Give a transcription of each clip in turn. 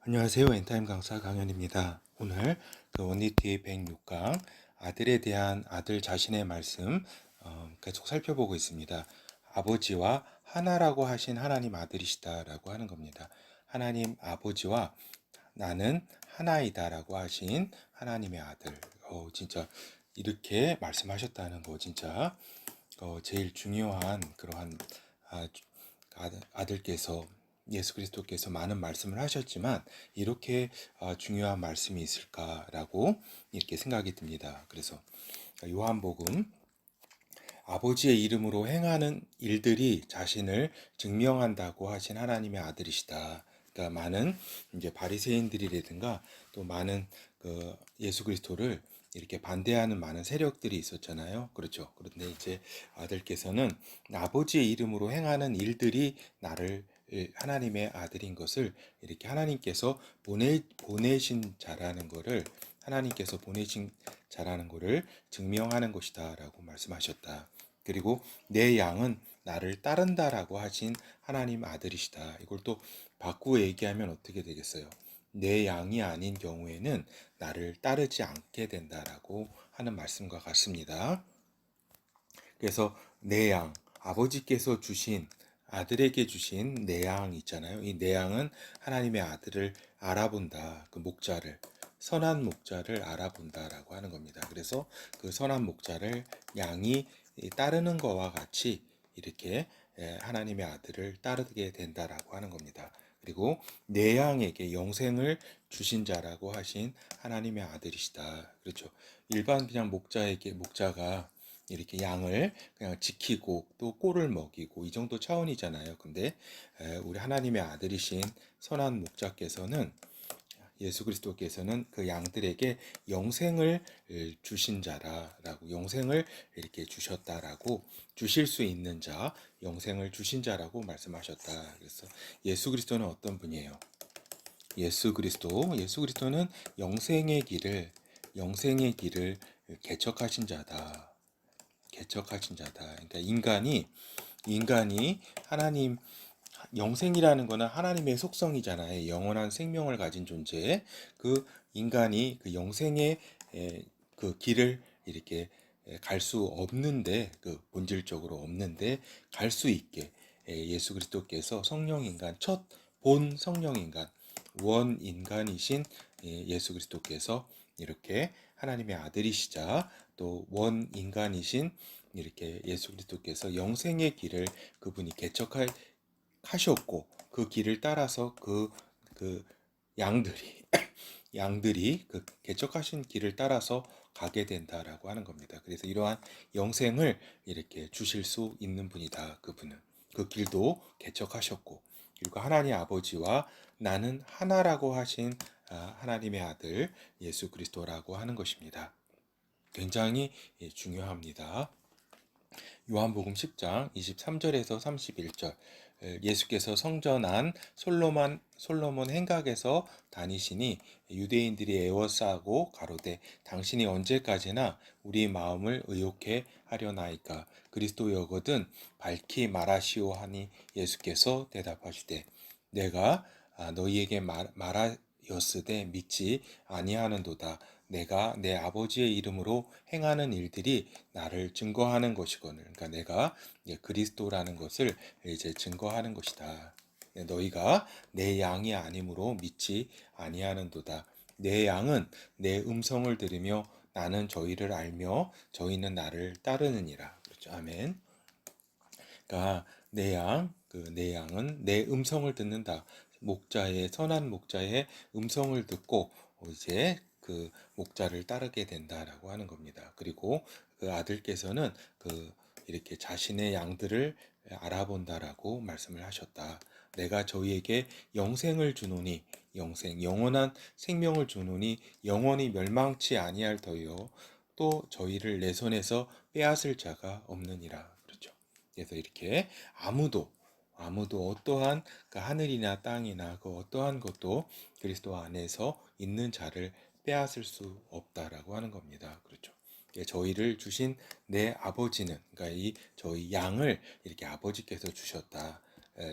안녕하세요. 엔타임 강사 강현입니다. 오늘 원리티 106강 아들에 대한 아들 자신의 말씀 계속 살펴보고 있습니다. 아버지와 하나라고 하신 하나님 아들이시다라고 하는 겁니다. 하나님 아버지와 나는 하나이다라고 하신 하나님의 아들. 진짜 이렇게 말씀하셨다는 거 진짜 제일 중요한 그러한 아, 아들께서 예수 그리스도께서 많은 말씀을 하셨지만 이렇게 중요한 말씀이 있을까라고 이렇게 생각이 듭니다. 그래서 요한복음 아버지의 이름으로 행하는 일들이 자신을 증명한다고 하신 하나님의 아들이시다. 그러니까 많은 이제 바리새인들이라든가 또 많은 그 예수 그리스도를 이렇게 반대하는 많은 세력들이 있었잖아요. 그렇죠. 그런데 이제 아들께서는 아버지의 이름으로 행하는 일들이 나를 하나님의 아들인 것을 이렇게 하나님께서 보내신 자라는 거를 하나님께서 보내신 자라는 거를 증명하는 것이다라고 말씀하셨다. 그리고 내 양은 나를 따른다라고 하신 하나님 아들이시다. 이걸 또 바꾸어 얘기하면 어떻게 되겠어요? 내 양이 아닌 경우에는 나를 따르지 않게 된다라고 하는 말씀과 같습니다. 그래서 내 양, 아버지께서 주신 아들에게 주신 내 양 있잖아요. 이 내 양은 하나님의 아들을 알아본다. 그 목자를 선한 목자를 알아본다라고 하는 겁니다. 그래서 그 선한 목자를 양이 따르는 것과 같이 이렇게 하나님의 아들을 따르게 된다라고 하는 겁니다. 그리고 내 양에게 영생을 주신 자라고 하신 하나님의 아들이시다. 그렇죠. 일반 그냥 목자가 이렇게 양을 그냥 지키고 또 꼴을 먹이고 이 정도 차원이잖아요. 근데 우리 하나님의 아들이신 선한 목자께서는 예수 그리스도께서는 그 양들에게 영생을 주신 자라라고 영생을 이렇게 주셨다라고 주실 수 있는 자, 영생을 주신 자라고 말씀하셨다. 그래서 예수 그리스도는 어떤 분이에요? 예수 그리스도는 영생의 길을 개척하신 자다. 개척하신 자다. 그러니까 인간이 하나님 영생이라는 거는 하나님의 속성이잖아요. 영원한 생명을 가진 존재. 그 인간이 그 영생의 그 길을 이렇게 갈 수 없는데 그 본질적으로 없는데 갈 수 있게 예수 그리스도께서 성령 인간 첫 본 성령 인간 원 인간이신 예수 그리스도께서 이렇게 하나님의 아들이시자 또 원 인간이신 이렇게 예수 그리스도께서 영생의 길을 그분이 개척하셨고 그 길을 따라서 그 양들이 양들이 그 개척하신 길을 따라서 가게 된다라고 하는 겁니다. 그래서 이러한 영생을 이렇게 주실 수 있는 분이다. 그분은 그 길도 개척하셨고 그리고 하나님 아버지와 나는 하나라고 하신 하나님의 아들 예수 그리스도라고 하는 것입니다. 굉장히 중요합니다. 요한복음 10장 23절에서 31절 예수께서 성전 안 솔로몬 행각에서 다니시니 유대인들이 애워싸고 가로되 당신이 언제까지나 우리 마음을 의욕해 하려나이까 그리스도여거든 밝히 말하시오 하니 예수께서 대답하시되 내가 너희에게 말하였으되 믿지 아니하는도다 내가 내 아버지의 이름으로 행하는 일들이 나를 증거하는 것이거늘. 그러니까 내가 그리스도라는 것을 이제 증거하는 것이다. 너희가 내 양이 아니므로 믿지 아니하는도다. 내 양은 내 음성을 들으며 나는 저희를 알며 저희는 나를 따르느니라. 그렇죠. 아멘. 그러니까 내 양은 내 음성을 듣는다. 선한 목자의 음성을 듣고 이제 그 목자를 따르게 된다라고 하는 겁니다. 그리고 그 아들께서는 이렇게 자신의 양들을 알아본다라고 말씀을 하셨다. 내가 저희에게 영생을 주노니 영원한 생명을 주노니 영원히 멸망치 아니할 터이요 또 저희를 내 손에서 빼앗을 자가 없느니라. 그렇죠. 그래서 이렇게 아무도 어떠한 그 하늘이나 땅이나 그 어떠한 것도 그리스도 안에서 있는 자를 빼앗을 수 없다라고 하는 겁니다. 그렇죠. 저희를 주신 내 아버지는 그러니까 이 저희 양을 이렇게 아버지께서 주셨다.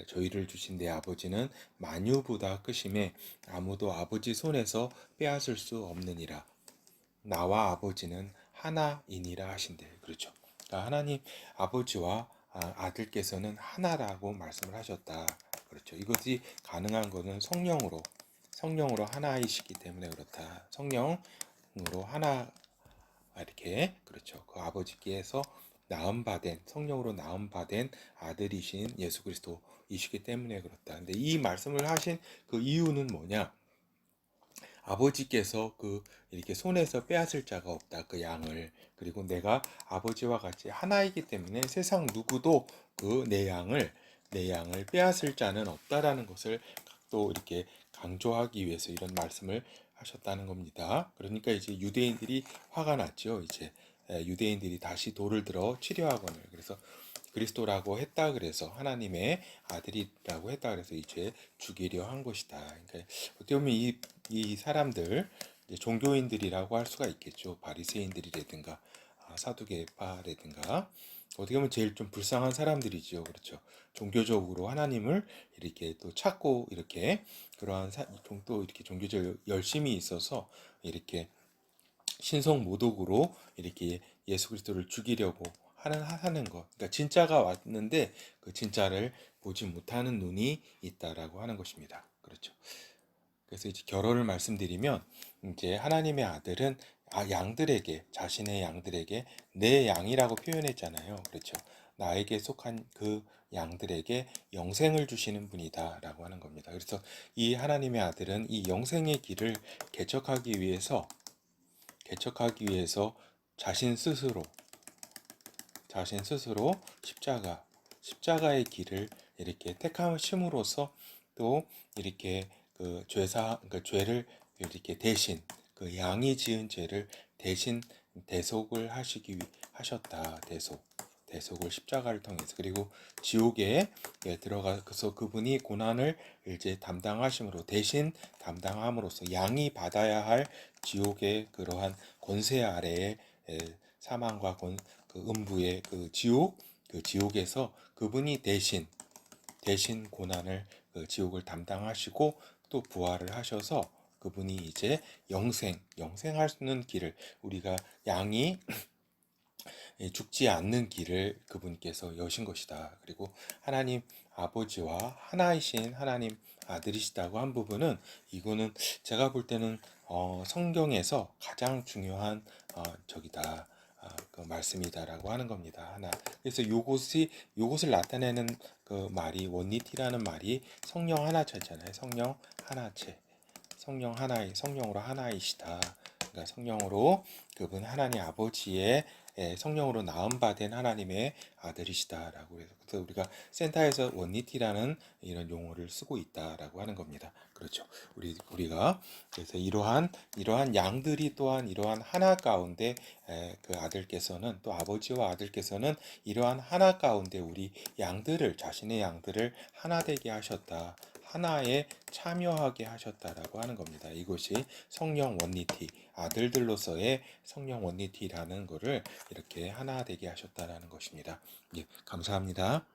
저희를 주신 내 아버지는 만유보다 크심에 아무도 아버지 손에서 빼앗을 수 없느니라. 나와 아버지는 하나이니라 하신대. 그렇죠. 그러니까 하나님 아버지와 아들께서는 하나라고 말씀을 하셨다. 그렇죠. 이것이 가능한 것은 성령으로 하나이시기 때문에 그렇다. 성령으로 하나 이렇게 그렇죠. 그 아버지께서 성령으로 낳음 받은 아들이신 예수 그리스도이시기 때문에 그렇다. 근데 이 말씀을 하신 그 이유는 뭐냐? 아버지께서 이렇게 손에서 빼앗을 자가 없다. 그 양을. 그리고 내가 아버지와 같이 하나이기 때문에 세상 누구도 내 양을 빼앗을 자는 없다라는 것을 또 이렇게 강조하기 위해서 이런 말씀을 하셨다는 겁니다. 그러니까 이제 유대인들이 화가 났죠. 이제 유대인들이 다시 돌을 들어 치려하거늘. 그래서 그리스도라고 했다 그래서 하나님의 아들이라고 했다 그래서 이제 죽이려 한 것이다. 그러니까 어떻게 보면 이 사람들 종교인들이라고 할 수가 있겠죠. 바리새인들이라든가 사두개파라든가 어떻게 보면 제일 좀 불쌍한 사람들이지요. 그렇죠. 종교적으로 하나님을 이렇게 또 찾고 이렇게 그러한 또 이렇게 종교적 열심이 있어서 이렇게 신성 모독으로 이렇게 예수 그리스도를 죽이려고 하는 것. 그러니까 진짜가 왔는데 그 진짜를 보지 못하는 눈이 있다라고 하는 것입니다. 그렇죠. 그래서 이제 결론을 말씀드리면 이제 하나님의 아들은 양들에게 자신의 양들에게 내 양이라고 표현했잖아요. 그렇죠. 나에게 속한 그 양들에게 영생을 주시는 분이다라고 하는 겁니다. 그래서 이 하나님의 아들은 이 영생의 길을 개척하기 위해서 자신 스스로 십자가의 길을 이렇게 택하심으로써 또 이렇게 그러니까 죄를 이렇게 대신 그 양이 지은 죄를 대신 대속을 하셨다. 대속을 십자가를 통해서. 그리고 지옥에 들어가서 그분이 고난을 이제 대신 담당함으로써 양이 받아야 할 지옥의 그러한 권세 아래에 사망과 그 음부의 지옥에서 그분이 대신 고난을 지옥을 담당하시고 또 부활을 하셔서 그분이 이제 영생할 수 있는 길을 우리가 양이 죽지 않는 길을 그분께서 여신 것이다. 그리고 하나님 아버지와 하나이신 하나님 아들이시다고 한 부분은 이거는 제가 볼 때는 성경에서 가장 중요한 저기다. 그 말씀이다라고 하는 겁니다. 하나. 그래서 요것을 나타내는 그 말이 원리티라는 말이 성령 하나체잖아요. 성령 하나체. 성령으로 하나이시다. 그러니까 성령으로 그분 하나님 아버지의 성령으로 낳음 받은 하나님의 아들이시다라고 해서 그래서 우리가 센터에서 원리티라는 이런 용어를 쓰고 있다라고 하는 겁니다. 그렇죠. 우리가 그래서 이러한 양들이 또한 이러한 하나 가운데 그 아들께서는 또 아버지와 아들께서는 이러한 하나 가운데 우리 자신의 양들을 하나 되게 하셨다. 하나에 참여하게 하셨다라고 하는 겁니다. 이것이 성령 원리티, 아들들로서의 성령 원리티라는 것을 이렇게 하나 되게 하셨다라는 것입니다. 예, 감사합니다.